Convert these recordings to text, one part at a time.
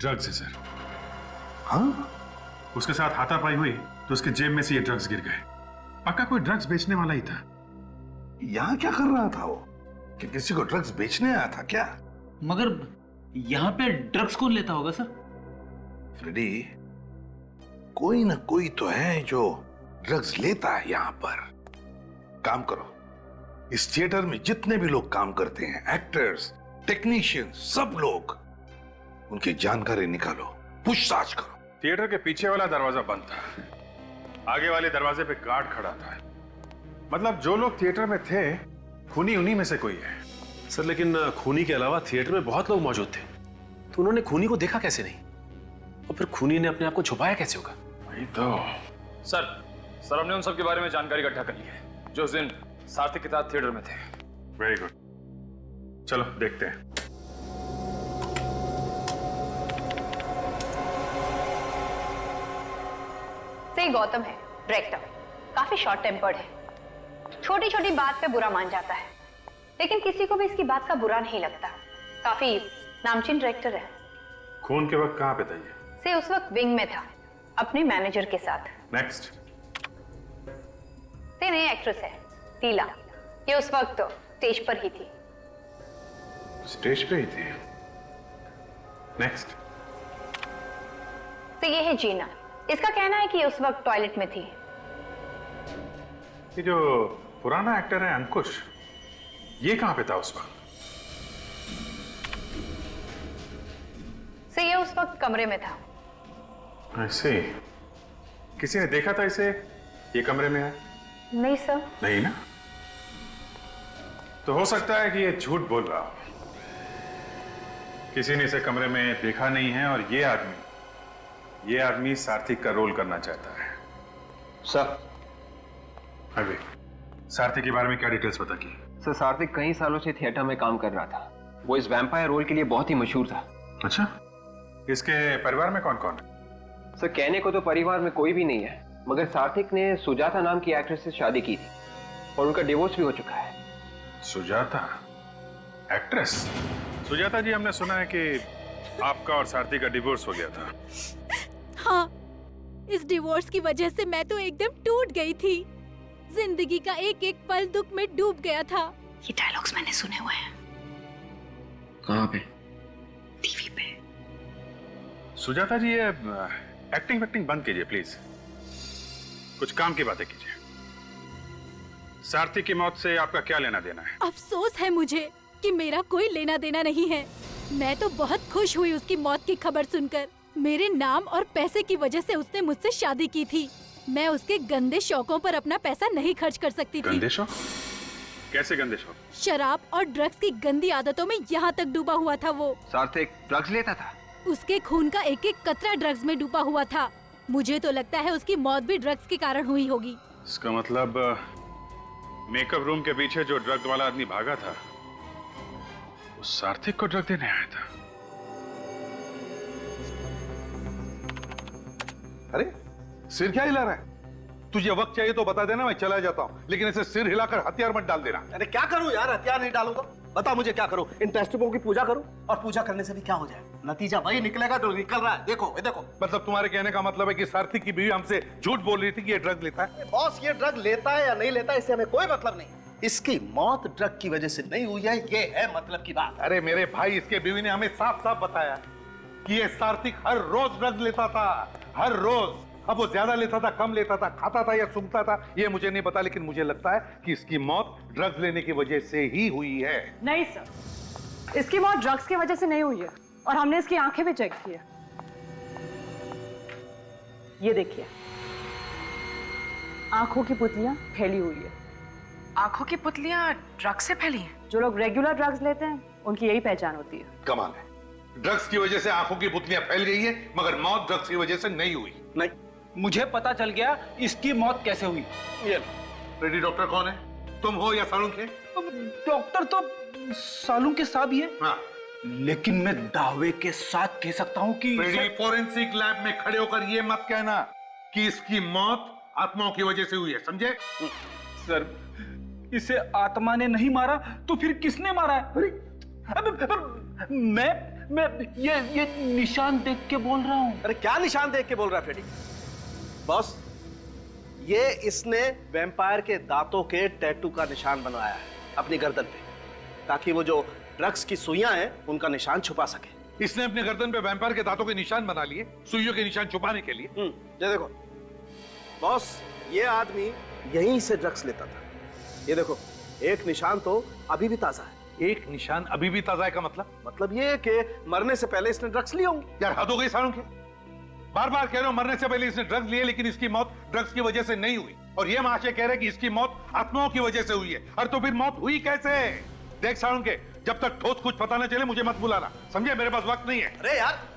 Drugs है sir. हाँ? उसके साथ हाथापाई हुई तो उसके जेब में से ये ड्रग्स गिर गए। पक्का कोई ड्रग्स बेचने वाला ही था। यहाँ क्या कर रहा था वो? कि किसी को ड्रग्स बेचने आया था क्या? मगर यहाँ पे ड्रग्स कौन लेता होगा सर? फ्रेडी, कोई ना कोई तो है जो ड्रग्स लेता है यहाँ पर। काम करो, इस थिएटर में जितने भी लोग काम करते हैं, एक्टर्स, टेक्नीशियंस, सब लोग, उनकी जानकारी निकालो, पूछताछ करो। थिएटर के पीछे वाला दरवाजा बंद था, आगे वाले दरवाजे पे गार्ड खड़ा था। मतलब जो लोग थिएटर में थे खूनी उन्हीं में से कोई है। सर लेकिन खूनी के अलावा थिएटर में बहुत लोग मौजूद थे, तो उन्होंने खूनी को देखा कैसे नहीं? और फिर खूनी ने अपने आप को छुपाया कैसे होगा? वही तो। सर हमने उन सब के बारे में जानकारी इकट्ठा कर ली है जो उस दिन सार्थक के साथ थिएटर में थे। वेरी गुड, चलो देखते हैं। से गौतम है डायरेक्टर, काफी शॉर्ट टेम्पर्ड है, छोटी छोटी बात पे बुरा मान जाता है, लेकिन किसी को भी इसकी बात का बुरा नहीं लगता। काफी नामचीन डायरेक्टर है। खून के वक्त कहाँ पे था ये? से उस वक्त विंग में था अपने मैनेजर के साथ। नेक्स्ट। से नई एक्ट्रेस है टीला, ये उस वक्त स्टेज पर ही थी। स्टेज पे ही थी। नेक्स्ट। से ये है जीना, इसका कहना है कि उस वक्त टॉयलेट में थी। ये जो पुराना एक्टर है अंकुश, ये कहाँ पे था उस वक्त? से ये उस वक्त कमरे में था। ऐसे किसी ने देखा था इसे ये कमरे में है? नहीं सर। नहीं ना? तो हो सकता है कि ये झूठ बोल रहा हो। किसी ने इसे कमरे में देखा नहीं है और ये आदमी सार्थक का रोल करना चाहता है। सर अभी सार्थक के बारे में क्या डिटेल्स पता की? सर सार्थक कई सालों से थिएटर में काम कर रहा था। वो इस वैम्पायर रोल के लिए बहुत ही मशहूर था। अच्छा, इसके परिवार में कौन कौन है? सर कहने को तो परिवार में कोई भी नहीं है, मगर सार्थक ने सुजाता नाम की एक्ट्रेस से शादी की थी और उनका डिवोर्स भी हो चुका है। सुजाता एक्ट्रेस? सुजाता जी, हमने सुना है कि आपका और सार्थक का डिवोर्स हो गया था। हाँ, इस डिवोर्स की वजह से मैं तो एकदम टूट गई थी। जिंदगी का एक एक पल दुख में डूब गया था। ये डायलॉग्स मैंने सुने हुए हैं। कहाँ पे? टीवी पे। सुजाता जी, ये एक्टिंग बंद कीजिए प्लीज, कुछ काम की बातें कीजिए। सार्थक की मौत से आपका क्या लेना देना है? अफसोस है मुझे कि मेरा कोई लेना देना नहीं है। मैं तो बहुत खुश हुई उसकी मौत की खबर सुनकर। मेरे नाम और पैसे की वजह से उसने मुझसे शादी की थी। मैं उसके गंदे शौकों पर अपना पैसा नहीं खर्च कर सकती थी। गंदे शौक? कैसे गंदे शौक? शराब और ड्रग्स की गंदी आदतों में यहाँ तक डूबा हुआ था वो। सार्थक ड्रग्स लेता था? उसके खून का एक एक कतरा ड्रग्स में डूबा हुआ था। मुझे तो लगता है उसकी मौत भी ड्रग्स के कारण हुई होगी। इसका मतलब मेकअप रूम के पीछे जो ड्रग वाला आदमी भागा था वो सार्थक को ड्रग देने आया था। अरे सिर क्या हिला रहा है? तुझे वक्त चाहिए तो बता देना, मैं चला जाता हूँ, लेकिन ऐसे सिर हिलाकर हथियार मत डाल देना। अरे क्या करूं यार, हथियार नहीं डालूं तो बता मुझे क्या करूं? इन टेस्टबुकों की पूजा करूं? और पूजा करने से भी क्या हो जाए? नतीजा वही निकलेगा जो निकल रहा है। देखो ये देखो। मतलब तुम्हारे कहने का मतलब है कि सार्थक की बीवी हमसे झूठ बोल रही थी कि ये ड्रग लेता है? बॉस, ये ड्रग लेता है या नहीं लेता है इससे हमें कोई मतलब नहीं। इसकी मौत ड्रग की वजह से नहीं हुई है, ये है मतलब की बात। अरे मेरे भाई, इसके बीवी ने हमें साफ साफ बताया कि ये सार्थक हर रोज ड्रग लेता था, हर रोज। अब वो ज्यादा लेता था, कम लेता था, खाता था या सूंघता था, ये मुझे नहीं पता, लेकिन मुझे लगता है कि इसकी मौत ड्रग्स लेने की वजह से ही हुई है। नहीं सर, इसकी मौत ड्रग्स की वजह से नहीं हुई है और हमने इसकी आंखें भी चेक की है। ये देखिए, आंखों की पुतलियां फैली हुई है। आंखों की पुतलियां ड्रग्स से फैली हैं? जो लोग रेगुलर ड्रग्स लेते हैं उनकी यही पहचान होती है। कमाल है, ड्रग्स की वजह से आंखों की पुतलियां फैल गई है, मगर मौत ड्रग्स की वजह से नहीं हुई। नहीं, मुझे पता चल गया इसकी मौत कैसे हुई। ये रेडी डॉक्टर कौन है? तुम हो या सालुंख है? डॉक्टर तो सालुंख के साहब ही है। हाँ। लेकिन मैं दावे के साथ कह सकता हूं कि फोरेंसिक लैब में खड़े होकर ये मत कहना कि इसकी मौत आत्माओं की वजह से हुई है, समझे? सर, इसे आत्मा ने नहीं मारा तो फिर किसने मारा है? मैं ये निशान देख के बोल रहा हूँ। अरे क्या निशान देख के बोल रहा है फ्रेडी? बॉस, ये इसने वैम्पायर के दांतों के टैटू का निशान बनवाया है अपनी गर्दन पे, ताकि वो जो ड्रग्स की सुइयां हैं उनका निशान छुपा सके। इसने अपने गर्दन पे वैम्पायर के दांतों के निशान बना लिए सुइयों के निशान छुपाने के लिए। ये देखो बॉस, ये आदमी यहीं से ड्रग्स लेता था। ये देखो, एक निशान तो अभी भी ताजा है। एक निशान अभी भी ताजा है का मतलब ये कि मरने से पहले इसने ड्रग्स लिए होंगे। यार हद हो गई सारों के। बार बार कह रहे हो मरने से पहले इसने ड्रग्स लिए, लेकिन इसकी मौत ड्रग्स की वजह से नहीं हुई। और ये महाशय कह रहे कि इसकी मौत आत्माओं की वजह से हुई है। और तो फिर मौत हुई कैसे? देख सारुण के, जब तक ठोस कुछ पता न चले मुझे मत बुलाना, समझे? मेरे पास वक्त नहीं है। अरे यार,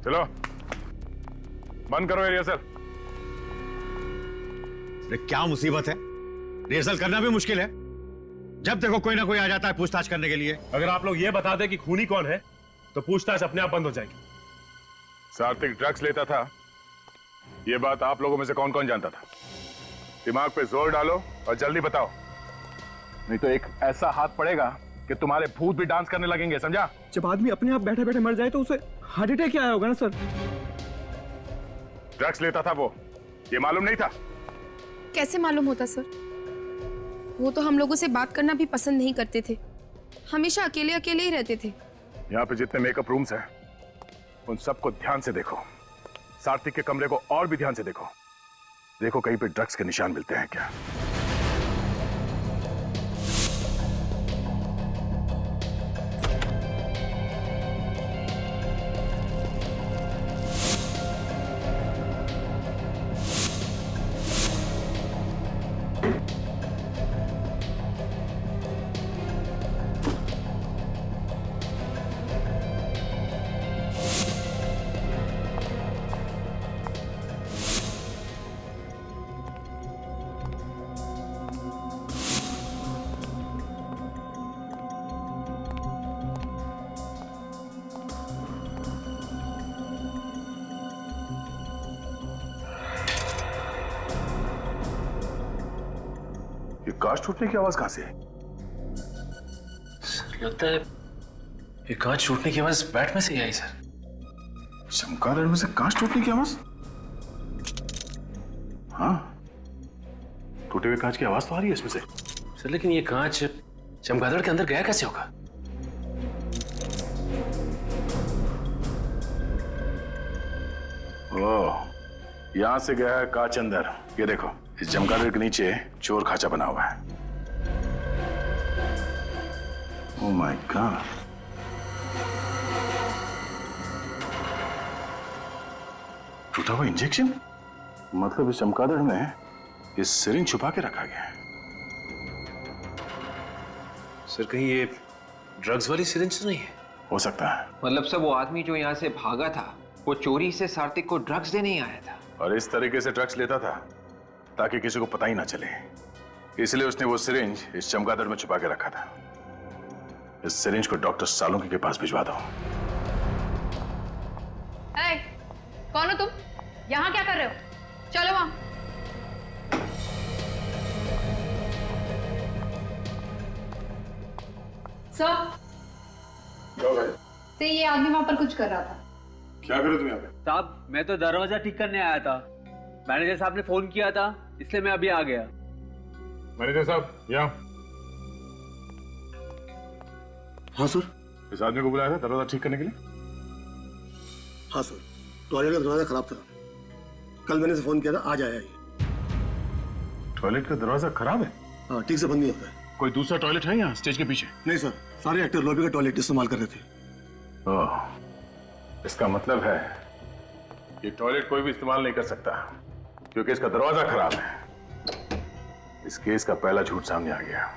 चलो बंद करो रिहर्सल। क्या मुसीबत है? रिहर्सल करना भी मुश्किल है। जब देखो कोई ना कोई आ जाता है पूछताछ करने के लिए। अगर आप लोग ये बता दें कि खूनी कौन है तो पूछताछ अपने आप बंद हो जाएगी। सात्विक ड्रग्स लेता था, ये बात आप लोगों में से कौन कौन जानता था? दिमाग पे जोर डालो और जल्दी बताओ, नहीं तो एक ऐसा हाथ पड़ेगा कि तुम्हारे भूत भी डांस करने लगेंगे, समझा? जब आदमी अपने आप बैठे बैठे मर जाए तो उसे हार्ट अटैक क्या आया होगा ना सर? ड्रग्स लेता था वो, ये मालूम नहीं था? कैसे मालूम होता सर? वो तो हम लोगों से बात करना भी पसंद नहीं करते थे, हमेशा अकेले अकेले ही रहते थे। यहाँ पे जितने मेकअप रूम्स हैं उन सबको ध्यान से देखो। सात्विक के कमरे को और भी ध्यान से देखो। देखो कहीं पे ड्रग्स के निशान मिलते हैं क्या। ये कांच टूटने की आवाज कहां से है? लगता है ये कांच टूटने की आवाज बैट में से ही आई सर। चमगादड़ में से कांच टूटने की आवाज? हाँ, टूटे हुए कांच की आवाज तो आ रही है इसमें से। सर लेकिन ये कांच चमगादड़ के अंदर गया कैसे होगा? ओह, यहां से गया है कांच अंदर। ये देखो, इस चमगादड़ के नीचे चोर खाचा बना हुआ है। ओह माय गॉड, टूटा हुआ इंजेक्शन। मतलब इस चमगादड़ में इस सिरिंज छुपा के रखा गया है। सर कहीं ये ड्रग्स वाली सिरिंज तो नहीं है? हो सकता है। मतलब सब वो आदमी जो यहाँ से भागा था वो चोरी से सात्विक को ड्रग्स देने ही आया था। और इस तरीके से ड्रग्स लेता था ताकि किसी को पता ही ना चले, इसलिए उसने वो सिरिंज इस चमगादड़ में छुपा के रखा था। इस सिरिंज को डॉक्टर सालुंकी के पास भिजवा दो। hey, कौन हो तुम? यहाँ क्या कर रहे हो? चलो वहां। सर, तो ये आदमी वहां पर कुछ कर रहा था। क्या करो तुम यहाँ पे? साहब मैं तो दरवाजा ठीक करने आया था, मैनेजर साहब ने फोन किया था इसलिए मैं अभी आ गया। मैनेजर साहब यहाँ। हाँ सर। इस आदमी को बुलाया था दरवाजा ठीक करने के लिए? हाँ सर, टॉयलेट का दरवाजा खराब था, कल मैंने से फोन किया था, आज आया ये। टॉयलेट का दरवाजा खराब है? हाँ, ठीक से बंद नहीं होता है। कोई दूसरा टॉयलेट है यहाँ स्टेज के पीछे? नहीं सर, सारे एक्टर लॉबी का टॉयलेट इस्तेमाल कर रहे थे। ओह, इसका मतलब है ये टॉयलेट कोई भी इस्तेमाल नहीं कर सकता क्योंकि इसका दरवाजा खराब है। इस केस का पहला झूठ सामने आ गया।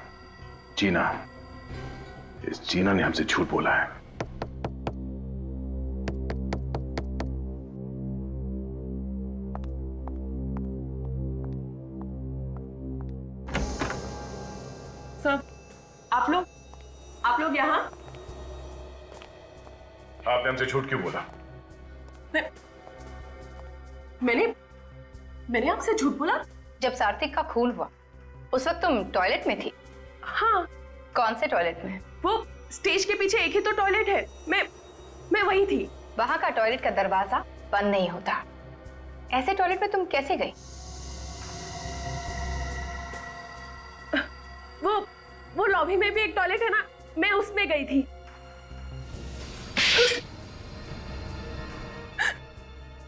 जीना, इस जीना ने हमसे झूठ बोला है। सर, आप लोग यहाँ? आपने आपने हमसे झूठ क्यों बोला? मैंने आपसे झूठ बोला? जब सार्थक का खून हुआ उस वक्त तुम टॉयलेट में थी? हाँ। कौन से टॉयलेट में? वो स्टेज के पीछे एक ही तो टॉयलेट है, मैं वही थी। वहां का टॉयलेट का दरवाजा बंद नहीं होता। ऐसे टॉयलेट में तुम कैसे गई? वो लॉबी में भी एक टॉयलेट है ना, मैं उसमें गई थी।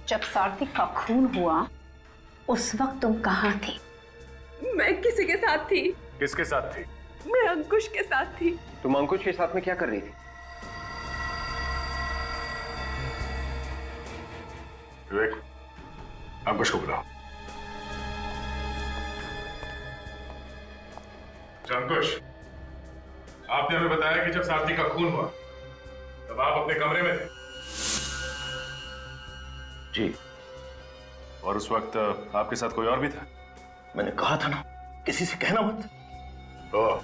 जब सार्थक का खून हुआ उस वक्त तुम कहाँ थी? मैं किसी के साथ थी। किसके साथ थी? मैं अंकुश के साथ थी। तुम अंकुश के साथ में क्या कर रही थी? विवेक, अंकुश को बुलाओ। अंकुश, आपने हमें बताया कि जब सार्थक का खून हुआ तब आप अपने कमरे में थे। जी। और उस वक्त आपके साथ कोई और भी था? मैंने कहा था ना, किसी से कहना मत। ओह,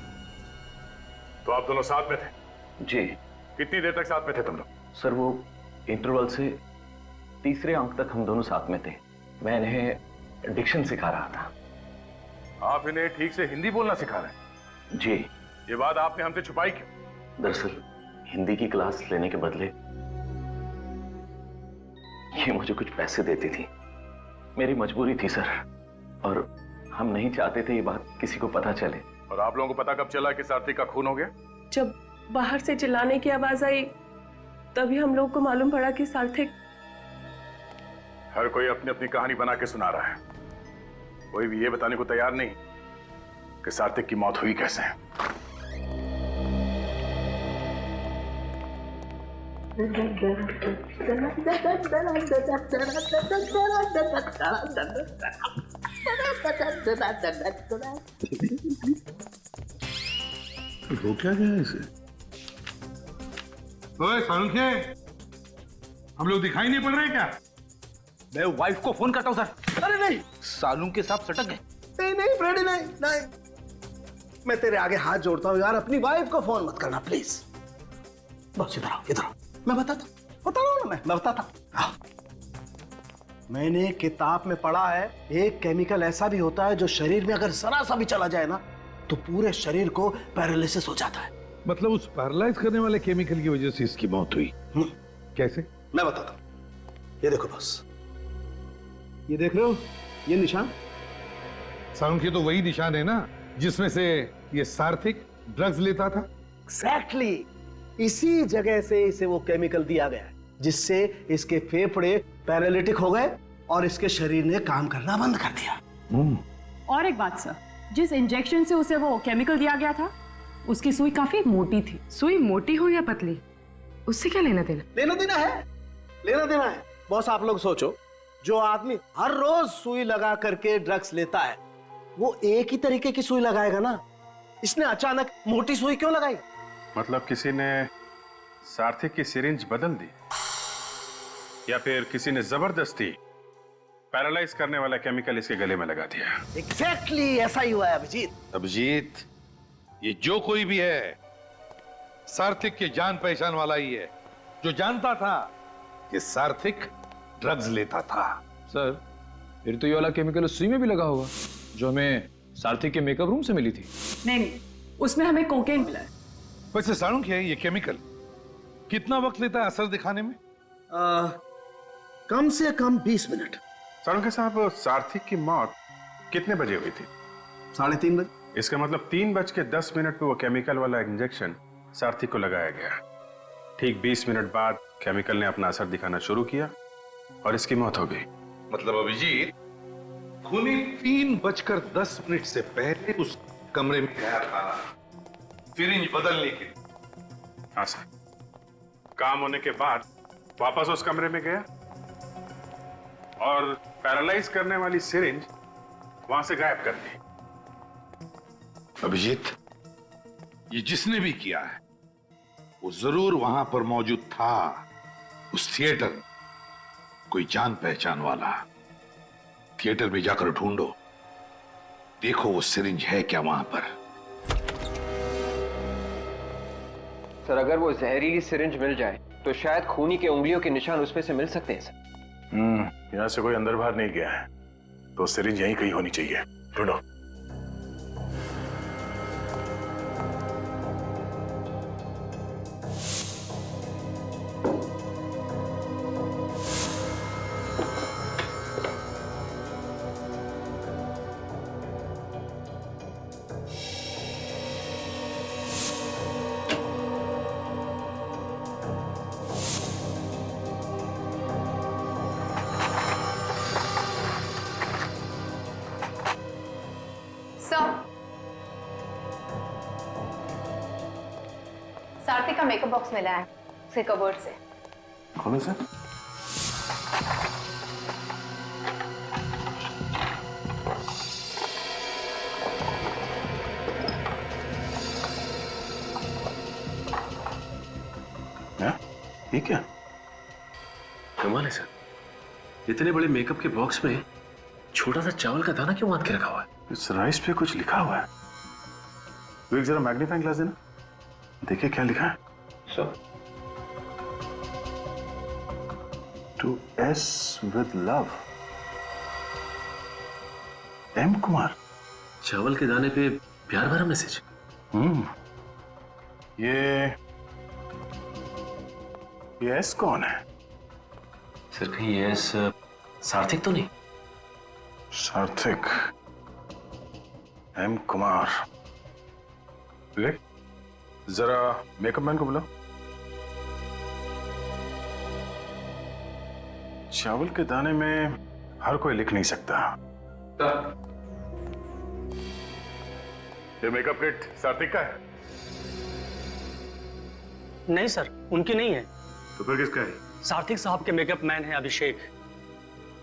तो आप दोनों साथ में थे? जी। कितनी देर तक साथ में थे तुम लोग? सर वो इंटरवल से तीसरे अंक तक हम दोनों साथ में थे। मैं इन्हें डिक्शन सिखा रहा था। आप इन्हें ठीक से हिंदी बोलना सिखा रहे हैं? जी। ये बात आपने हमसे छुपाई क्यों? दरअसल हिंदी की क्लास लेने के बदले ये मुझे कुछ पैसे देती थी। मेरी मजबूरी थी सर, और हम नहीं चाहते थे ये बात किसी को पता चले। और आप लोगों को पता कब चला कि सार्थक का खून हो गया? जब बाहर से चिल्लाने की आवाज आई तभी हम लोग को मालूम पड़ा कि सार्थक। हर कोई अपनी अपनी कहानी बना के सुना रहा है। कोई भी ये बताने को तैयार नहीं कि सार्थक की मौत हुई कैसे। हो क्या गया इसे? ओए सालुंखे, हम लोग दिखाई नहीं पड़ रहे क्या? मैं वाइफ को फोन करता हूं सर। अरे नहीं, सालू के साथ सटक गए। नहीं फ्रेडी, नहीं। मैं तेरे आगे हाथ जोड़ता हूं यार, अपनी वाइफ को फोन मत करना प्लीज। बस इधर आओ। मैं बता रहा हूं ना, मैं बताता हूं। मैंने किताब में पढ़ा है, एक केमिकल ऐसा भी होता है जो शरीर में अगर जरा सा भी चला जाए ना तो पूरे शरीर को पैरालिसिस हो जाता है। मतलब उस पैरालाइज करने वाले केमिकल की वजह से इसकी मौत हुई? कैसे? मैं बताता हूं। ये देखो बॉस, ये देख रहे हो ये निशान? साउंड के तो वही निशान है ना जिसमें से ये सार्थक ड्रग्स लेता था। एग्जैक्टली, इसी जगह से इसे वो केमिकल दिया गया है जिससे इसके फेफड़े पैरालिटिक हो गए और इसके शरीर ने काम करना बंद कर दिया। और एक बात सर, जिस इंजेक्शन से उसे वो केमिकल दिया गया था उसकी सुई काफी मोटी थी। सुई मोटी हो या पतली, उससे क्या लेना देना? लेना देना है। बॉस आप लोग सोचो, जो आदमी हर रोज सुई लगा करके ड्रग्स लेता है वो एक ही तरीके की सुई लगाएगा ना। इसने अचानक मोटी सुई क्यों लगाई? मतलब किसी ने सार्थक की सिरिंज बदल दी, या फिर किसी ने जबरदस्ती पैरालाइज करने वाला केमिकल इसके गले में लगा दिया। एग्जैक्टली ऐसा ही हुआ है अभिजीत। अभिजीत, ये जो कोई भी है सार्थक के जान पहचान वाला ही है, जो जानता था कि सार्थक ड्रग्स लेता था। सर फिर तो ये वाला केमिकल उस सुई में भी लगा होगा जो हमें सार्थक के मेकअप रूम से मिली थी। नहीं, उसमें हमें कोकेन मिला है। वैसे सालू क्या है ये केमिकल? कितना वक्त लेता है असर दिखाने में? कम से कम 20 मिनट। सालुंखे साहब, सार्थक की मौत कितने बजे हुई थी? 3:30 बजे। इसका मतलब 3:10 पे वो केमिकल वाला इंजेक्शन सार्थक को लगाया गया। ठीक 20 मिनट बाद केमिकल ने अपना असर दिखाना शुरू किया और इसकी मौत हो गई। मतलब अभिजीत, खूनी 3:10 से पहले उस कमरे में गया था सिरिंज बदलने के लिए। हाँ सर, काम होने के बाद वापस उस कमरे में गया और पैरालाइज करने वाली सिरिंज वहां से गायब कर दी। अभिजीत, ये जिसने भी किया है वो जरूर वहां पर मौजूद था, उस थिएटर में। कोई जान पहचान वाला। थिएटर में जाकर ढूंढो, देखो वो सिरिंज है क्या वहां पर। सर अगर वो जहरीली सिरिंज मिल जाए तो शायद खूनी के उंगलियों के निशान उसमें से मिल सकते हैं सर। यहाँ से कोई अंदर बाहर नहीं गया है, तो सिरिंज यहीं कहीं होनी चाहिए। ढूंढो। सारथी का मेकअप बॉक्स मिला है उसके कबर्ड से। खोलो सर। ये क्या? कमाल है सर, इतने बड़े मेकअप के बॉक्स में छोटा सा चावल का दाना क्यों बांध के रखा हुआ है? इस राइस पे कुछ लिखा हुआ है। तो एक जरा मैग्नीफाइंग ग्लास देना, देखिए क्या लिखा है। Sir, to S with love, M Kumar. चावल के दाने पे प्यार भरा मैसेज। ये एस कौन है? सर कहीं ये एस सार्थक तो नहीं? सार्थक, एम कुमार। विवेक, जरा मेकअप मैन को बुलाओ। चावल के दाने में हर कोई लिख नहीं सकता। ये मेकअप किट सार्थक का है? नहीं सर, उनकी नहीं है। तो फिर किसका है? सार्थक साहब के मेकअप मैन है अभिषेक,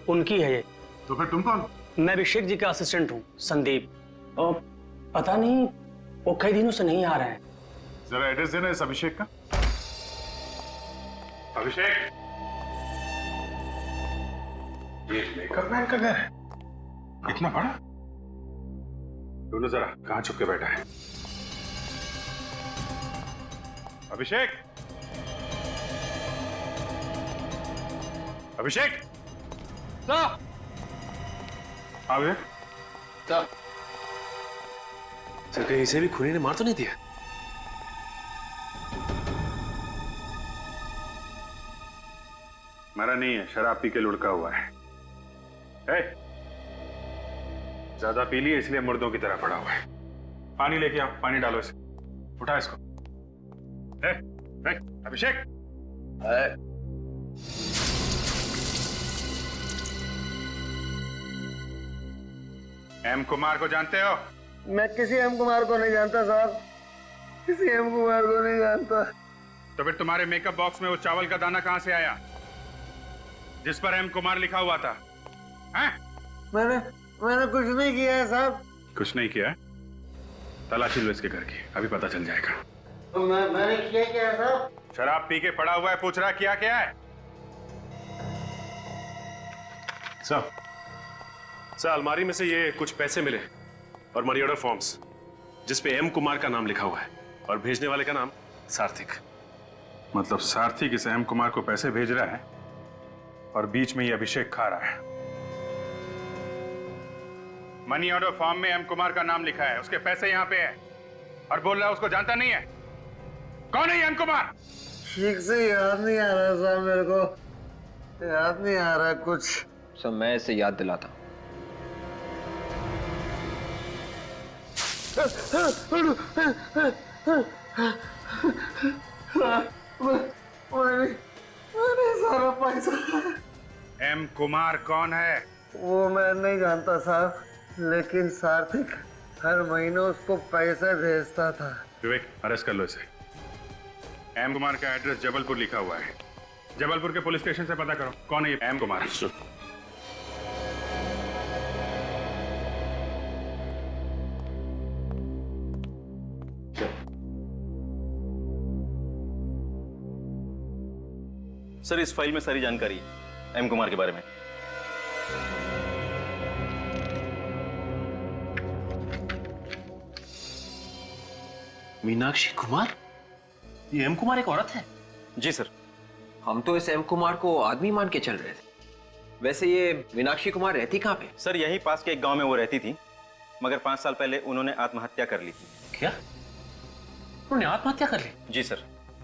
उनकी है ये। तो फिर तुम कौन? मैं अभिषेक जी का असिस्टेंट हूँ, संदीप। और पता नहीं वो कई दिनों से नहीं आ रहे हैं। जरा एड्रेस देना इस अभिषेक का। अभिषेक, ये मेकअप मैन का घर है? इतना बड़ा? दोनों जरा कहां छुप के बैठा है? अभिषेक, अभिषेक, आगे। सर कहीं इसे भी खूनी ने मार तो नहीं दिया? मरा नहीं है, शराब पी के लुढ़का हुआ है। ज्यादा पी लिए इसलिए मुर्दों की तरह पड़ा हुआ है। पानी लेके आओ, पानी डालो इसे, उठा इसको। अभिषेक, एम कुमार को जानते हो? मैं किसी एम कुमार को नहीं जानता साहब, किसी एम कुमार को नहीं जानता। तो फिर तुम्हारे मेकअप बॉक्स में वो चावल का दाना कहां से आया जिस पर एम कुमार लिखा हुआ था? हैं? मैंने कुछ नहीं किया है साहब। कुछ नहीं किया? तलाशी लो इसके घर की, अभी पता चल जाएगा। तो मैंने किया क्या है साहब? शराब पी के पड़ा हुआ है, पूछ रहा किया क्या है? सर अलमारी में से ये कुछ पैसे मिले और मनी ऑर्डर फॉर्म्स जिसपे एम कुमार का नाम लिखा हुआ है और भेजने वाले का नाम सार्थक। मतलब सार्थक इस एम कुमार को पैसे भेज रहा है और बीच में ये अभिषेक खा रहा है। मनी ऑर्डर फॉर्म में एम कुमार का नाम लिखा है, उसके पैसे यहाँ पे है और बोल रहा है उसको जानता नहीं है। कौन है एम कुमार? ठीक से याद नहीं आ रहा साहब, मेरे को याद नहीं आ रहा कुछ। सर मैं इसे याद दिलाता हूँ। मैंने सारा पैसा। एम कुमार कौन है? वो मैं नहीं जानता साहब, लेकिन सार्थक हर महीने उसको पैसे भेजता था। विवेक, अरेस्ट कर लो इसे। एम कुमार का एड्रेस जबलपुर लिखा हुआ है, जबलपुर के पुलिस स्टेशन से पता करो कौन है ये एम कुमार। सर इस फाइल में सारी जानकारी है एम कुमार के बारे में। मीनाक्षी कुमार? ये एम कुमार एक औरत है? जी सर, हम तो इस एम कुमार को आदमी मान के चल रहे थे। वैसे ये मीनाक्षी कुमार रहती कहाँ पे? सर यहीं पास के एक गांव में वो रहती थी, मगर 5 साल पहले उन्होंने आत्महत्या कर ली थी। क्या? उन्होंने आत्महत्या कर ली? जी सर।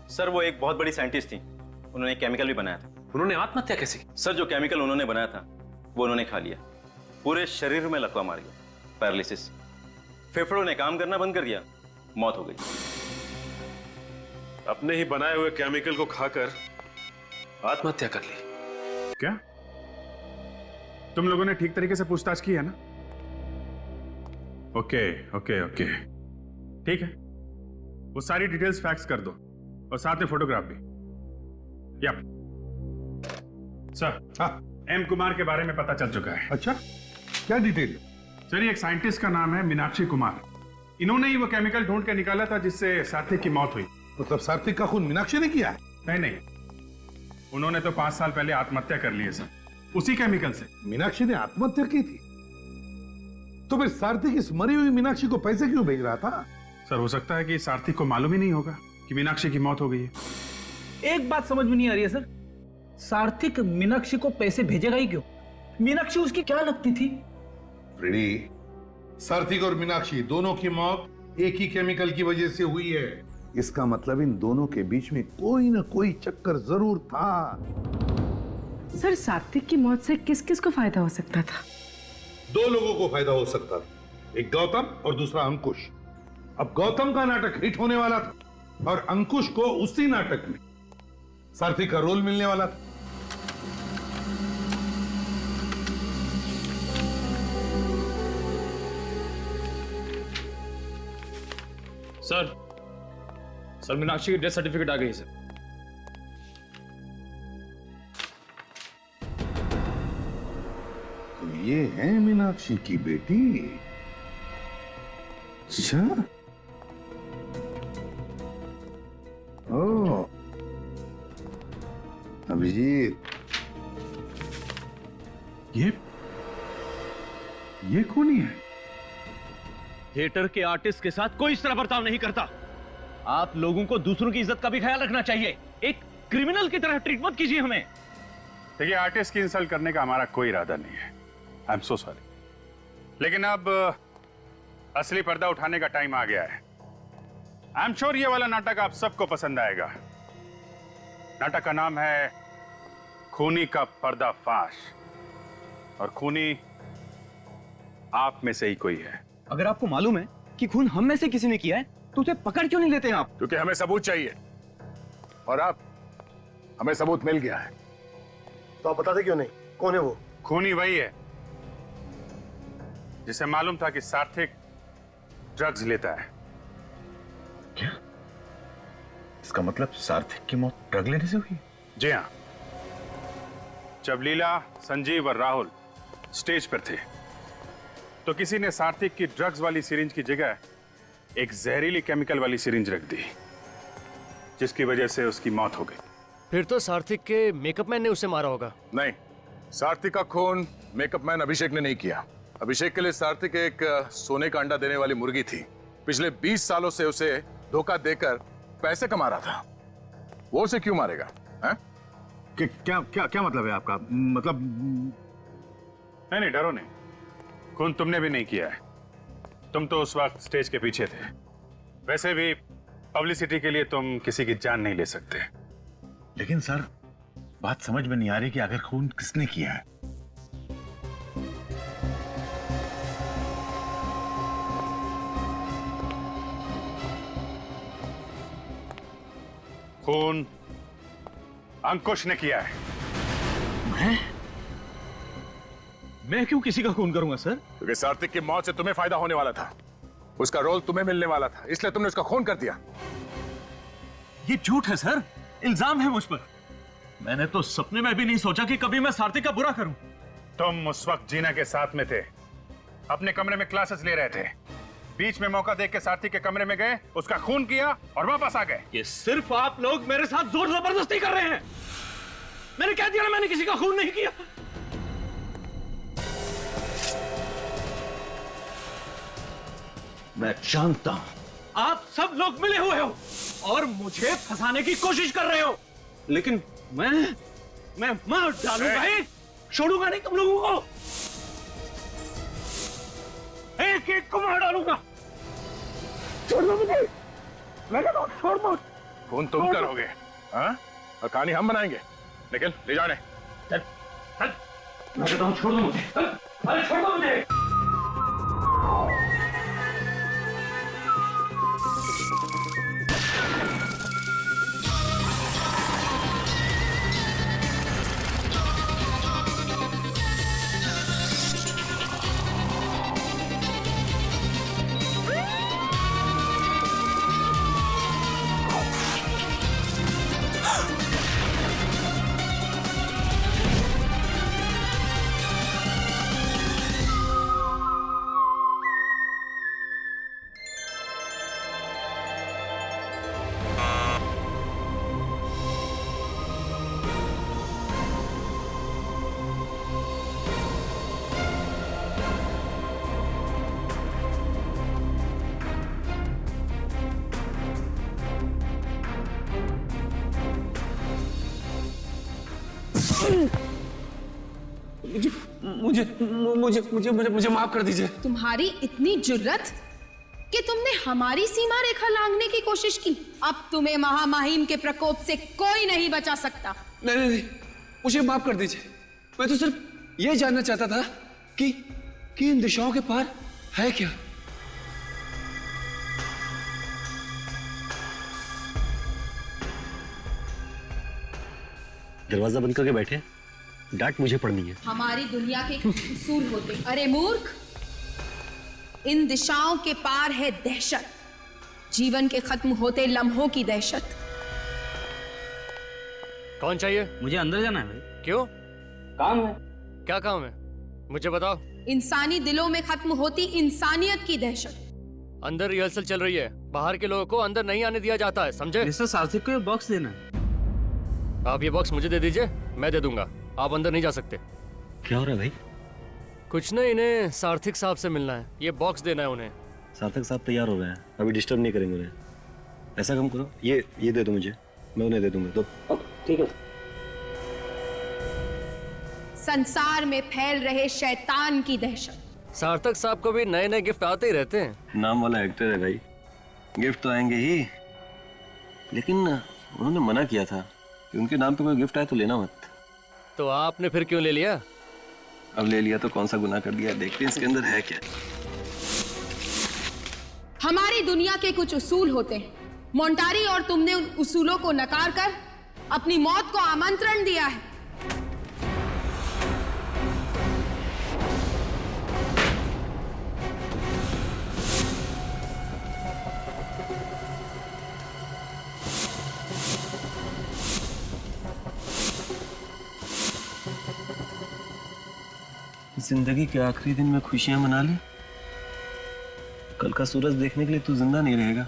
सर वो एक बहुत बड़ी साइंटिस्ट थी, उन्होंने केमिकल भी बनाया था। उन्होंने आत्महत्या कैसे? सर जो केमिकल उन्होंने बनाया था वो उन्होंने खा लिया, पूरे शरीर में लकवा मार गया, पैरालिसिस, फेफड़ों ने काम करना बंद कर दिया, मौत हो गई। अपने ही बनाए हुए केमिकल को खाकर आत्महत्या कर ली। क्या तुम लोगों ने ठीक तरीके से पूछताछ की है ना? ओके ओके ओके, ठीक है। वो सारी डिटेल्स फैक्स कर दो और साथ में फोटोग्राफ भी। यप सर, एम कुमार के बारे में पता चल चुका है। अच्छा, क्या डिटेल? सर ये एक साइंटिस्ट का नाम है मीनाक्षी कुमार। इन्होंने ही वो केमिकल ढूंढ के निकाला था जिससे सात्विक की मौत हुई। मतलब सात्विक का खून मीनाक्षी ने किया है? नहीं, उन्होंने तो 5 साल पहले आत्महत्या कर ली है सर, उसी केमिकल से। मीनाक्षी ने आत्महत्या की थी? तो फिर सात्विक इस मरी हुई मीनाक्षी को पैसे क्यों भेज रहा था? सर हो सकता है कि सात्विक को मालूम ही नहीं होगा कि मीनाक्षी की मौत हो गई है। एक बात समझ में नहीं आ रही है सर, सात्विक मीनाक्षी को पैसे भेजेगा ही क्यों? मीनाक्षी उसकी क्या लगती थी? फ्रेडी, सात्विक और मीनाक्षी दोनों की मौत एक ही केमिकल की वजह से हुई है। इसका मतलब इन दोनों के बीच में कोई ना कोई चक्कर जरूर था। सर सात्विक की मौत से किस किस को फायदा हो सकता था? 2 लोगों को फायदा हो सकता था, एक गौतम और दूसरा अंकुश। अब गौतम का नाटक हिट होने वाला था और अंकुश को उसी नाटक में सात्विक का रोल मिलने वाला था। सर मीनाक्षी की डेथ सर्टिफिकेट आ गई सर। तो ये है मीनाक्षी की बेटी? अच्छा, ओ अभिजीत, ये खूनी है? थिएटर के आर्टिस्ट के साथ कोई इस तरह बर्ताव नहीं करता। आप लोगों को दूसरों की इज्जत का भी ख्याल रखना चाहिए। एक क्रिमिनल की तरह ट्रीट मत कीजिए हमें। देखिए, आर्टिस्ट की इंसल्ट करने का हमारा कोई इरादा नहीं है। I am so sorry. लेकिन अब असली पर्दा उठाने का टाइम आ गया है। आई एम श्योर ये वाला नाटक आप सबको पसंद आएगा। नाटक का नाम है खूनी का पर्दाफाश, और खूनी आप में से ही कोई है। अगर आपको मालूम है कि खून हम में से किसी ने किया है तो उसे पकड़ क्यों नहीं लेते आप? क्योंकि हमें सबूत चाहिए, और अब हमें सबूत मिल गया है। तो आप बताते क्यों नहीं? कौन है वो? खूनी वही है जिसे मालूम था कि सात्विक ड्रग्स लेता है। क्या? इसका मतलब सात्विक की मौत ड्रग लेने से हुई? जी हाँ। जब लीला, संजीव और राहुल स्टेज पर थे तो किसी ने सात्विक की ड्रग्स वाली सिरिंज की जगह एक जहरीली केमिकल वाली सिरिंज रख दी, जिसकी वजह से उसकी मौत हो गई। फिर तो सात्विक के मेकअप मैन ने उसे मारा होगा। नहीं, सात्विक का खून मेकअप मैन अभिषेक ने नहीं किया। अभिषेक के लिए सात्विक एक सोने का अंडा देने वाली मुर्गी थी। पिछले 20 सालों से उसे धोखा देकर पैसे कमा रहा था। वो उसे क्यों मारेगा? क्या क्या क्या मतलब है आपका? मतलब नहीं, डरो नहीं। खून तुमने भी नहीं किया है। तुम तो उस वक्त स्टेज के पीछे थे। वैसे भी पब्लिसिटी के लिए तुम किसी की जान नहीं ले सकते। लेकिन सर, बात समझ में नहीं आ रही कि आखिर खून किसने किया है। खून अंकुश ने किया है। मैं क्यों किसी का खून करूंगा सर? क्योंकि सात्विक की मौत से तुम्हें फायदा होने वाला था। उसका रोल तुम्हें मिलने वाला था, इसलिए तुमने उसका खून कर दिया। ये झूठ है सर, इल्जाम है मुझ पर। मैंने तो सपने में भी नहीं सोचा कि कभी मैं सात्विक का बुरा करूं। तुम उस वक्त जीना के साथ में थे, अपने कमरे में क्लासेस ले रहे थे। बीच में मौका देख के सात्विक के कमरे में गए, उसका खून किया और वापस आ गए। ये सिर्फ आप लोग मेरे साथ जोर जबरदस्ती कर रहे हैं। मैंने कह दिया ना, मैंने किसी का खून नहीं किया। मैं जानता हूं आप सब लोग मिले हुए हो और मुझे फंसाने की कोशिश कर रहे हो, लेकिन मैं मार डालूंगा, छोड़ूंगा नहीं तुम लोगों को, एक एक को मार डालूंगा। छोड़ दो मुझे, मैं कहता हूं छोड़ दो। खून तुम करोगे, हाँ? और कहानी हम बनाएंगे। निकल, ले जाने। चल, चल। मैं कहता हूं छोड़ दो मुझे, अरे छोड़ दो मुझे। मुझे माफ कर दीजिए। तुम्हारी इतनी जुर्रत कि तुमने हमारी सीमा रेखा लांघने की कोशिश की। अब तुम्हें महामहिम के प्रकोप से कोई नहीं बचा सकता। नहीं, मुझे माफ कर दीजिए। मैं तो सिर्फ ये जानना चाहता था कि इन दिशाओं के पार है क्या। दरवाजा बंद करके बैठे, डांट मुझे पड़नी है। हमारी दुनिया के उसूल होते। अरे मूर्ख, इन दिशाओं के पार है दहशत, जीवन के खत्म होते लम्हों की दहशत। कौन चाहिए? मुझे अंदर जाना है भाई। क्यों? काम है। क्या काम है? मुझे बताओ। इंसानी दिलों में खत्म होती इंसानियत की दहशत। अंदर रिहर्सल चल रही है, बाहर के लोगों को अंदर नहीं आने दिया जाता है, समझे? मिस्टर सार्थक को ये बॉक्स देना है। आप ये बॉक्स मुझे दे दीजिए, मैं दे दूंगा। आप अंदर नहीं जा सकते। क्या हो रहा है भाई? कुछ नहीं, इन्हें सार्थक साहब से मिलना है, ये बॉक्स देना है उन्हें। सार्थक साहब तैयार हो रहे हैं, अभी डिस्टर्ब नहीं करेंगे उन्हें। ऐसा काम करो, ये दे दो मुझे, मैं उन्हें दे दूंगा। तो ठीक है। संसार में फैल रहे शैतान की दहशत। सार्थक साहब को भी नए नए गिफ्ट आते ही रहते हैं। नाम वाला एक्टर है भाई, गिफ्ट तो आएंगे ही, लेकिन उन्होंने मना किया था कि उनके नाम पे कोई गिफ्ट आए तो लेना मत। तो आपने फिर क्यों ले लिया? अब ले लिया तो कौन सा गुनाह कर दिया, देखते हैं इसके अंदर है क्या। हमारी दुनिया के कुछ उसूल होते हैं, मोंटारी, और तुमने उन उसूलों को नकार कर अपनी मौत को आमंत्रण दिया है। जिंदगी के आखिरी दिन में खुशियां मना ले, कल का सूरज देखने के लिए तू जिंदा नहीं रहेगा।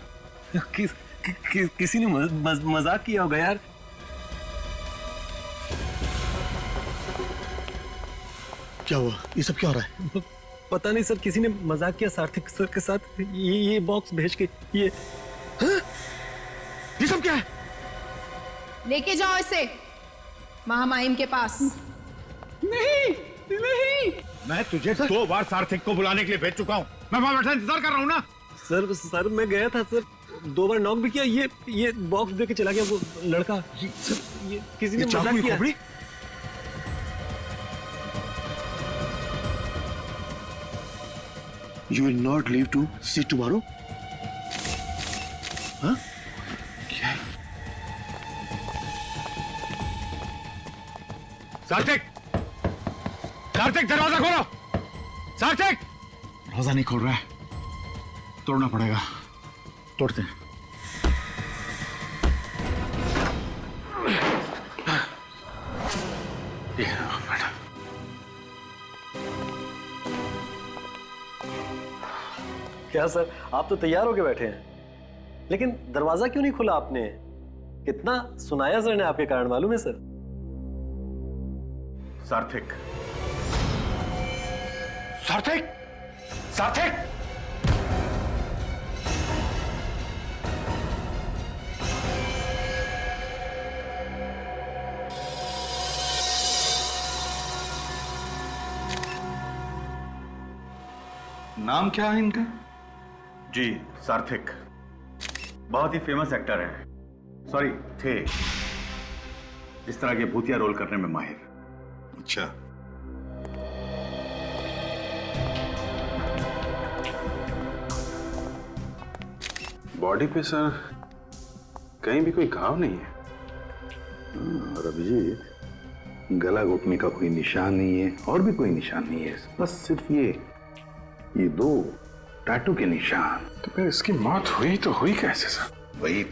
किसी ने मजाक किया होगा यार। क्या हुआ? ये सब क्या हो रहा है? पता नहीं सर, किसी ने मजाक किया सार्थक सर के साथ। ये बॉक्स भेज के ये सब क्या है? लेके जाओ इसे महामहिम के पास। नहीं, मैं तुझे 2 बार सार्थक को बुलाने के लिए भेज चुका हूँ। मैं वहां बैठा इंतजार कर रहा हूँ ना। सर मैं गया था सर, 2 बार नॉक भी किया, ये बॉक्स दे के चला गया वो लड़का। सर ये किसी ने मजाक किया। You will not leave to see tomorrow? हाँ? क्या? सार्थक! सार्थक, दरवाजा खोलो! सार्थक! दरवाजा नहीं खोल रहा है, तोड़ना पड़ेगा। तोड़ते हैं। क्या सर, आप तो तैयार होके बैठे हैं, लेकिन दरवाजा क्यों नहीं खुला आपने? कितना सुनाया सर ने आपके कारण, मालूम है सर? सार्थक, सार्थक, सार्थक! नाम क्या है इनका? जी सार्थिक, बहुत ही फेमस एक्टर हैं। सॉरी थे, इस तरह के भूतिया रोल करने में माहिर। अच्छा, बॉडी पे सर कहीं भी कोई घाव नहीं है। और अभिजीत, गला घुटने का कोई निशान नहीं है और भी कोई निशान नहीं है, बस सिर्फ ये दो टैटू के निशान। तो फिर इसकी मौत हुई तो हुई कैसे सर? वही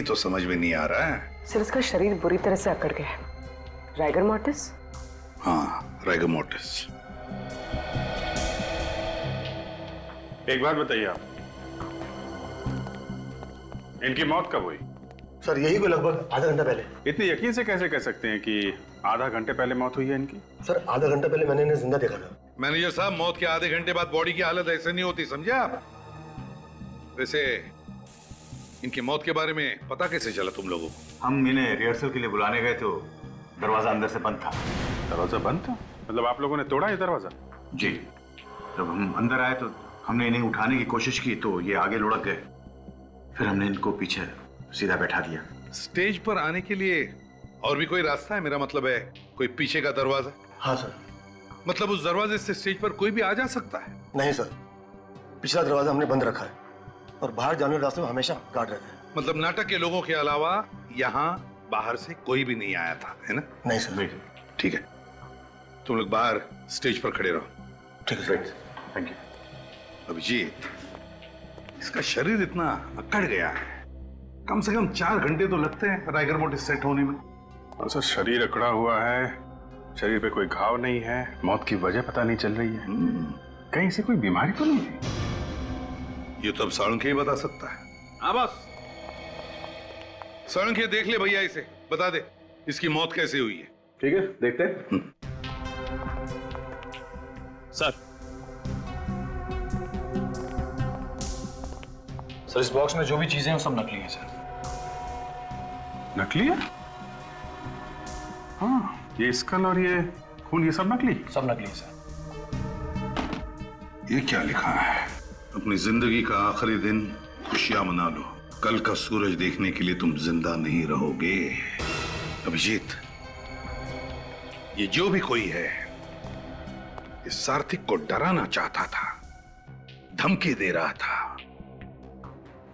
तो समझ में नहीं आ रहा है। सर इसका शरीर बुरी तरह से अकड़ गया है। Rigor mortis? हाँ, राइगर मोर्टिस। एक बात बताइए आप, इनकी मौत कब हुई? सर यही को लगभग आधा घंटा पहले। इतने यकीन से कैसे कह सकते हैं कि आधा घंटे पहले मौत हुई है इनकी? सर आधा घंटा पहले मैंने इन्हें जिंदा देखा था। मैनेजर साहब, मौत के आधे घंटे बाद बॉडी की हालत ऐसे नहीं होती, समझे आप? वैसे इनकी मौत के बारे में पता कैसे चला तुम लोगों को? हम इन्हें रिहर्सल के लिए बुलाने गए तो दरवाजा अंदर से बंद था। दरवाजा बंद था? मतलब आप लोगों ने तोड़ा ये दरवाजा? जी, जब हम अंदर आए तो हमने इन्हें उठाने की कोशिश की तो ये आगे लुढ़क गए, फिर हमने इनको पीछे सीधा बैठा दिया। स्टेज पर आने के लिए और भी कोई रास्ता है? मेरा मतलब है कोई पीछे का दरवाजा? हाँ सर। मतलब उस दरवाजे से स्टेज पर कोई भी आ जा सकता है? नहीं सर, पिछला दरवाजा हमने बंद रखा है और बाहर जाने वाले रास्ते में हमेशा गार्ड रहते हैं। मतलब नाटक के लोगों के अलावा यहाँ बाहर से कोई भी नहीं आया था, है ना? नहीं सर। ठीक है, तुम लोग बाहर स्टेज पर खड़े रहो। ठीक है सर। Thank you. अभिजीत, इसका शरीर इतना अकड़ गया है, कम से कम 4 घंटे तो लगते हैं राइगर मोर्टिस सेट होने में। और सर शरीर अकड़ा हुआ है, शरीर पे कोई घाव नहीं है, मौत की वजह पता नहीं चल रही है। कहीं से कोई बीमारी तो नहीं है? ये तो अब साळुंखे ही बता सकता है। हाँ बॉस। साळुंखे, देख ले भैया, इसे बता दे इसकी मौत कैसे हुई है। ठीक है, देखते हैं। सर इस बॉक्स में जो भी चीजें हैं वो सब नकली हैं सर। नकली है? हाँ, ये स्कल और ये खून, ये सब नकली? सब नकली है सर। ये क्या लिखा है? अपनी जिंदगी का आखिरी दिन खुशियां मना लो, कल का सूरज देखने के लिए तुम जिंदा नहीं रहोगे। अभिजीत, ये जो भी कोई है, इस सार्थिक को डराना चाहता था, धमकी दे रहा था।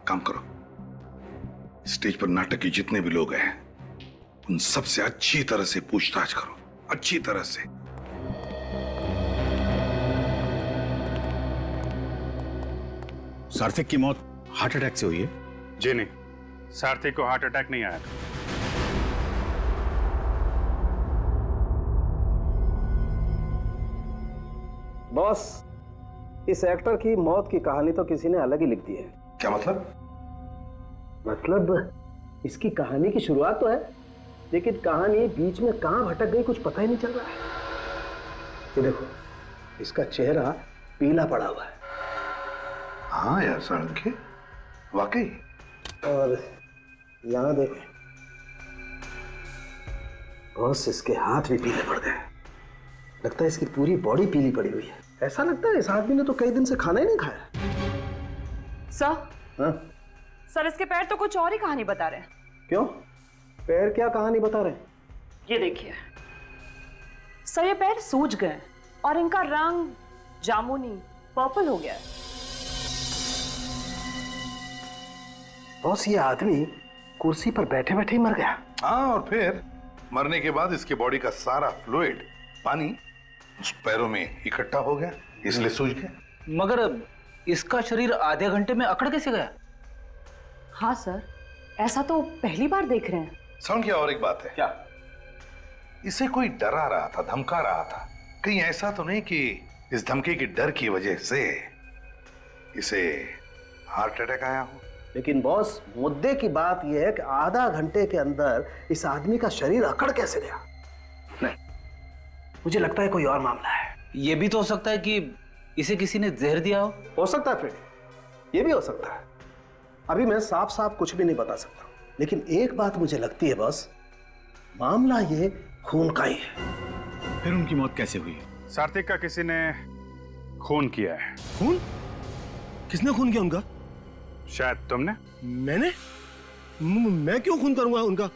काम करो, स्टेज पर नाटक के जितने भी लोग हैं उन सब से अच्छी तरह से पूछताछ करो, अच्छी तरह से। सार्थिक की मौत हार्ट अटैक से हुई है? जी नहीं, सार्थिक को हार्ट अटैक नहीं आया था। बॉस, इस एक्टर की मौत की कहानी तो किसी ने अलग ही लिख दी है। क्या मतलब? मतलब इसकी कहानी की शुरुआत तो है, लेकिन कहानी बीच में कहां भटक गई कुछ पता ही नहीं चल रहा है। ये देखो, इसका चेहरा पीला पड़ा हुआ है। हाँ यार साळुंखे, वाकई। और यहां देखें बॉस, इसके हाथ भी पीले पड़ गए। लगता है इसकी पूरी बॉडी पीली पड़ी हुई है। ऐसा लगता है इस आदमी ने तो कई दिन से खाना ही नहीं खाया। सर? हाँ? सर इसके पैर तो कुछ और ही कहानी बता रहे हैं। क्यों? पैर क्या कहानी बता रहे हैं? ये देखिए सर, ये पैर सूज गए और इनका रंग जामुनी पर्पल हो गया है। बॉस, ये आदमी कुर्सी पर बैठे बैठे ही मर गया। हाँ, और फिर मरने के बाद इसके बॉडी का सारा फ्लूइड, पानी उस पैरों में इकट्ठा हो गया, इसलिए सूज गया। मगर इसका शरीर आधे घंटे में अकड़ कैसे गया? हाँ सर, ऐसा तो पहली बार देख रहे हैं। सुन, क्या और एक बात है? क्या? इसे कोई डरा रहा था, धमका रहा था। कहीं ऐसा तो नहीं कि इस धमकी के डर की वजह से इसे हार्ट अटैक आया हो? लेकिन बॉस, मुद्दे की बात यह है कि आधा घंटे के अंदर इस आदमी का शरीर अकड़ कैसे गया? नहीं, मुझे लगता है कोई और मामला है। ये भी तो हो सकता है कि इसे किसी ने जहर दिया हो सकता है फ्रेडी, ये भी हो सकता है। अभी मैं साफ साफ कुछ भी नहीं बता सकता, लेकिन एक बात मुझे लगती है बॉस, मामला ये खून का ही है। फिर उनकी मौत कैसे हुई? सार्थिक का किसी ने खून किया है। खून? किसने खून किया उनका? शायद तुमने। मैंने? मैं क्यों खून करूंगा उनका?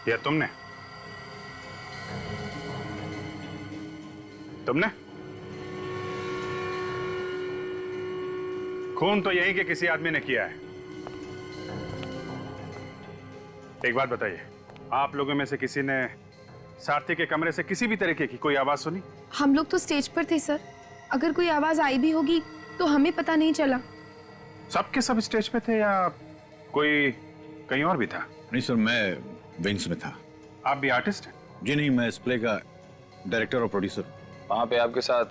या तुमने? तुमने? खून तो यही के किसी आदमी ने किया है। एक बात बताइए, आप लोगों में से किसी ने सारथी के कमरे से किसी भी तरीके की कोई आवाज सुनी? हम लोग तो स्टेज पर थे सर, अगर कोई आवाज आई भी होगी तो हमें पता नहीं चला। सबके सब स्टेज पे थे या कोई कहीं और भी था? नहीं सर, मैं विंग्स में था। आप भी आर्टिस्ट हैं? जी नहीं, मैं इस प्ले का डायरेक्टर और प्रोड्यूसर। वहाँ पे आपके साथ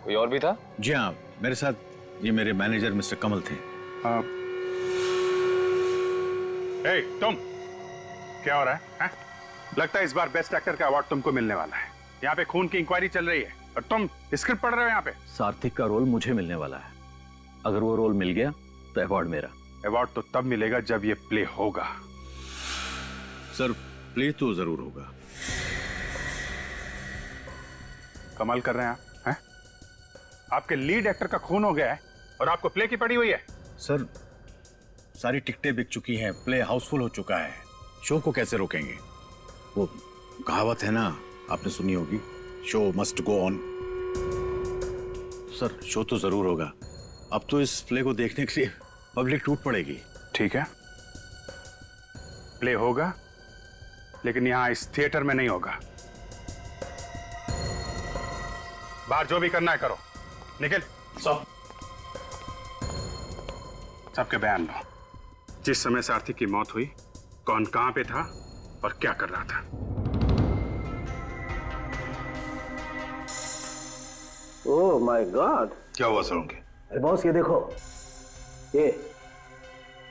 कोई और भी था? जी हाँ, मेरे साथ ये मेरे मैनेजर मिस्टर कमल थे। ए, तुम क्या हो रहा है? लगता है इस बार बेस्ट एक्टर का अवार्ड तुमको मिलने वाला है। यहाँ पे खून की इंक्वायरी चल रही है और तुम स्क्रिप्ट पढ़ रहे हो यहाँ पे। सार्थिक का रोल मुझे मिलने वाला है। अगर वो रोल मिल गया तो अवार्ड मेरा। अवार्ड तो तब मिलेगा जब ये प्ले होगा। सर, प्ले तो जरूर होगा। कमाल कर रहे हैं आप, हैं? आपके लीड एक्टर का खून हो गया है और आपको प्ले की पड़ी हुई है। सर, सारी टिकटें बिक चुकी हैं, प्ले हाउसफुल हो चुका है, शो को कैसे रोकेंगे? वो कहावत है ना, आपने सुनी होगी, show must go on. Sir, show तो जरूर होगा। अब तो इस प्ले को देखने के लिए पब्लिक टूट पड़ेगी। ठीक है, प्ले होगा, लेकिन यहां इस थिएटर में नहीं होगा। बाहर जो भी करना है करो। निखिल, सबके बयान लो। जिस समय सारथी की मौत हुई, कौन कहां पे था और क्या कर रहा था? Oh my God! क्या हुआ सर उनके? अरे बॉस, ये देखो, ये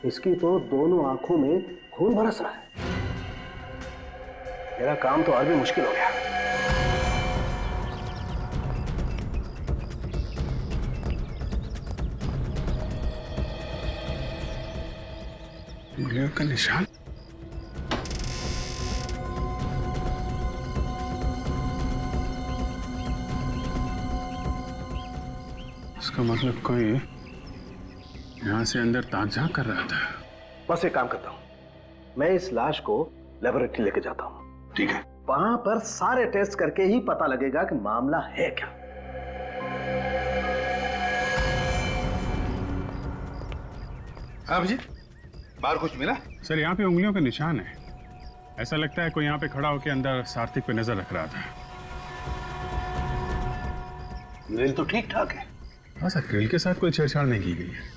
इसकी तो दोनों आंखों में खून बरस रहा है। मेरा काम तो और भी मुश्किल हो गया। उंगलियों का निशान? इसका मतलब कोई यहां से अंदर ताक झांक कर रहा था। बस एक काम करता हूं, मैं इस लाश को लेबोरेटरी लेके जाता हूं। ठीक है। वहां पर सारे टेस्ट करके ही पता लगेगा कि मामला है क्या। हाँ अभिजीत, बाहर कुछ मिला? सर, यहाँ पे उंगलियों का निशान है। ऐसा लगता है कोई यहाँ पे खड़ा होकर अंदर सारथिक पे नजर रख रहा था। ग्रिल तो ठीक ठाक है। हाँ सर, ग्रिल के साथ कोई छेड़छाड़ नहीं की गई है।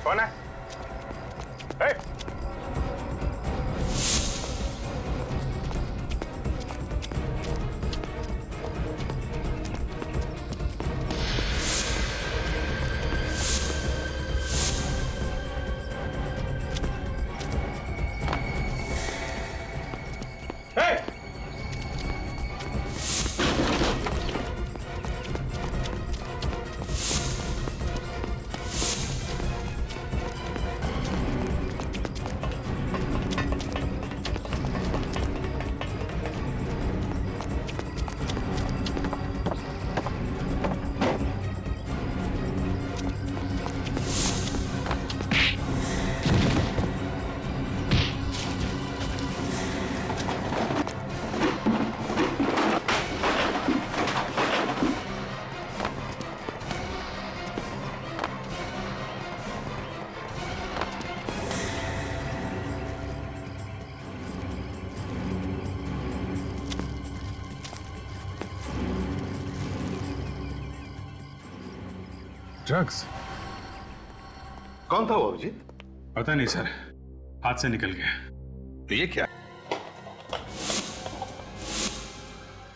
कौन है? ए! ड्रग्स? कौन था वो अभिजीत? पता नहीं सर, हाथ से निकल गया। तो ये क्या?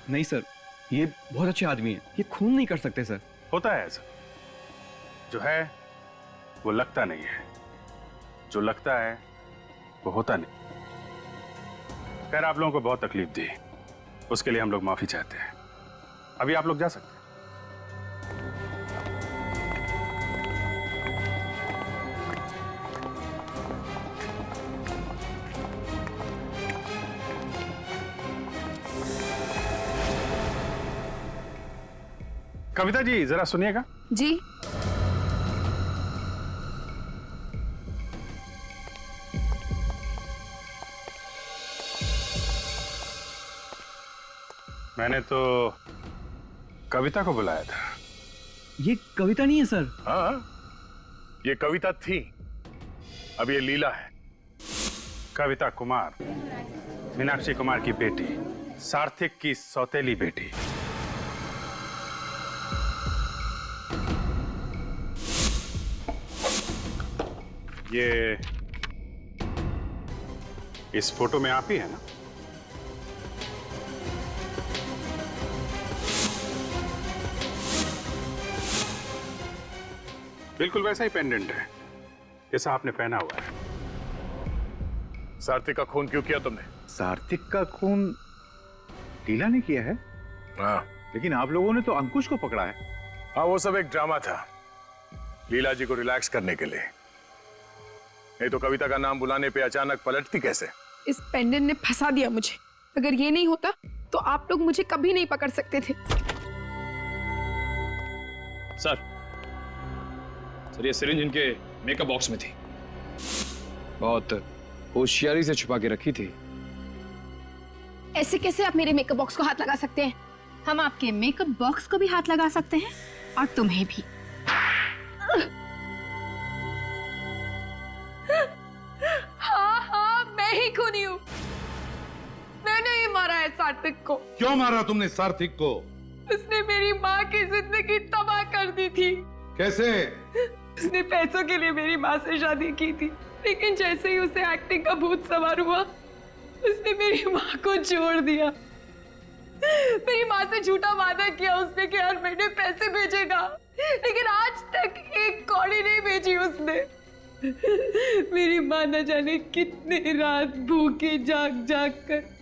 नहीं सर, ये बहुत अच्छे आदमी हैं, ये खून नहीं कर सकते सर। होता है ऐसा, जो है वो लगता नहीं है, जो लगता है वो होता नहीं। खैर, आप लोगों को बहुत तकलीफ दी, उसके लिए हम लोग माफी चाहते हैं। अभी आप लोग जा सकते हैं। कविता जी जरा सुनिएगा। जी। मैंने तो कविता को बुलाया था। ये कविता नहीं है सर। हाँ, ये कविता थी, अब ये लीला है। कविता कुमार, मीनाक्षी कुमार की बेटी, सार्थिक की सौतेली बेटी। ये इस फोटो में आप ही है ना? बिल्कुल वैसा ही पेंडेंट है जैसा आपने पहना हुआ है। सार्थिक का खून क्यों किया तुमने? सार्थिक का खून लीला ने किया है? हाँ। लेकिन आप लोगों ने तो अंकुश को पकड़ा है। हाँ, वो सब एक ड्रामा था, लीला जी को रिलैक्स करने के लिए। नहीं तो कविता का नाम बुलाने पे अचानक पलटती कैसे? इस पेंडेंट ने फंसा दिया मुझे। अगर ये नहीं होता तो आप लोग मुझे कभी नहीं पकड़ सकते थे। सर ये सिरिंज इनके मेकअप बॉक्स में थी, बहुत होशियारी से छुपा के रखी थी। ऐसे कैसे आप मेरे मेकअप बॉक्स को हाथ लगा सकते हैं? हम आपके मेकअप बॉक्स को भी हाथ लगा सकते हैं और तुम्हें भी। हाँ, मैं ही खूनी हूँ। मैंने ही मारा है सार्थिक को। क्यों मारा तुमने सार्थिक को? उसने मेरी माँ की जिंदगी तबाह कर दी थी। कैसे? उसने पैसों के लिए मेरी माँ से शादी की थी, लेकिन जैसे ही उसे एक्टिंग का भूत सवार हुआ, उसने मेरी माँ को छोड़ दिया। मेरी माँ से झूठा वादा किया उसने कि हर महीने पैसे भेजेगा, लेकिन आज तक एक कौड़ी नहीं भेजी उसने। मेरी माँ न जाने कितने रात भूखी जाग जाग कर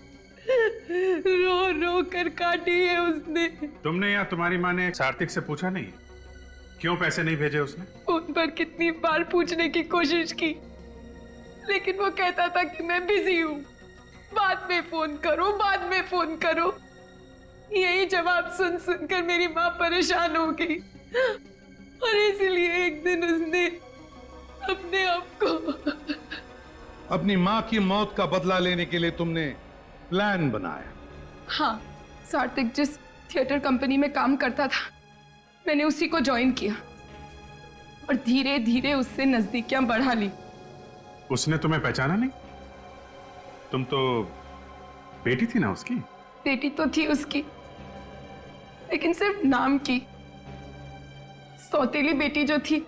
रो रो कर काटी है उसने। तुमने या तुम्हारी माँ ने सार्थिक से पूछा नहीं क्यों पैसे नहीं भेजे उसने? उन पर कितनी बार पूछने की कोशिश की, लेकिन वो कहता था कि मैं बिजी हूँ, बाद में फोन करो, बाद में फोन करो। यही जवाब सुन सुनकर मेरी माँ परेशान हो गई और इसलिए एक दिन उसने अपने आप को अपनी माँ की मौत का बदला लेने के लिए तुमने प्लान बनाया? हाँ, सार्थिक जिस थिएटर कंपनी में काम करता था, मैंने उसी को ज्वाइन किया और धीरे धीरे उससे नजदीकियां बढ़ा ली। उसने तुम्हें पहचाना नहीं? तुम तो बेटी थी ना उसकी? बेटी तो थी उसकी, लेकिन सिर्फ नाम की। सौतेली बेटी जो थी,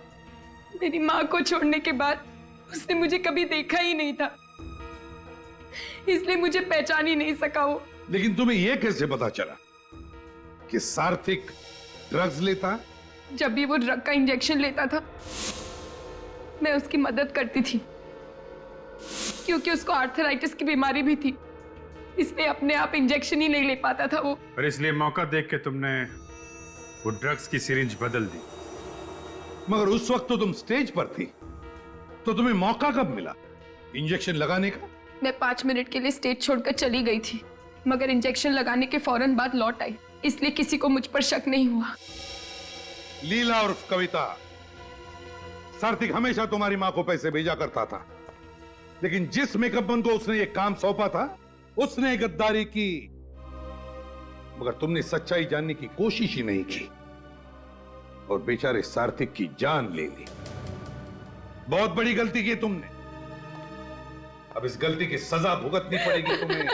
मेरी माँ को छोड़ने के बाद उसने मुझे कभी देखा ही नहीं था, इसलिए मुझे पहचान ही नहीं सका वो। लेकिन तुम्हें यह कैसे पता चला कि सार्थिक ड्रग्स लेता है? जब भी वो ड्रग का इंजेक्शन लेता था, मैं उसकी मदद करती थी, क्योंकि उसको आर्थराइटिस की बीमारी भी थी, इसलिए अपने आप इंजेक्शन ही नहीं ले पाता था वो। और इसलिए मौका देख के तुमने वो ड्रग्स की सिरिंज बदल दी। मगर उस वक्त तो तुम स्टेज पर थी, तो तुम्हें मौका कब मिला इंजेक्शन लगाने का? मैं 5 मिनट के लिए स्टेज छोड़कर चली गई थी, मगर इंजेक्शन लगाने के फौरन बाद लौट आई, इसलिए किसी को मुझ पर शक नहीं हुआ। लीला और कविता, सार्थिक हमेशा तुम्हारी मां को पैसे भेजा करता था, लेकिन जिस मेकअप मैन को उसने ये काम सौंपा था, उसने गद्दारी की, मगर तुमने सच्चाई जानने की कोशिश ही नहीं की और बेचारे सार्थिक की जान ले ली। बहुत बड़ी गलती की तुमने, अब इस गलती की सजा भुगतनी पड़ेगी तुम्हें।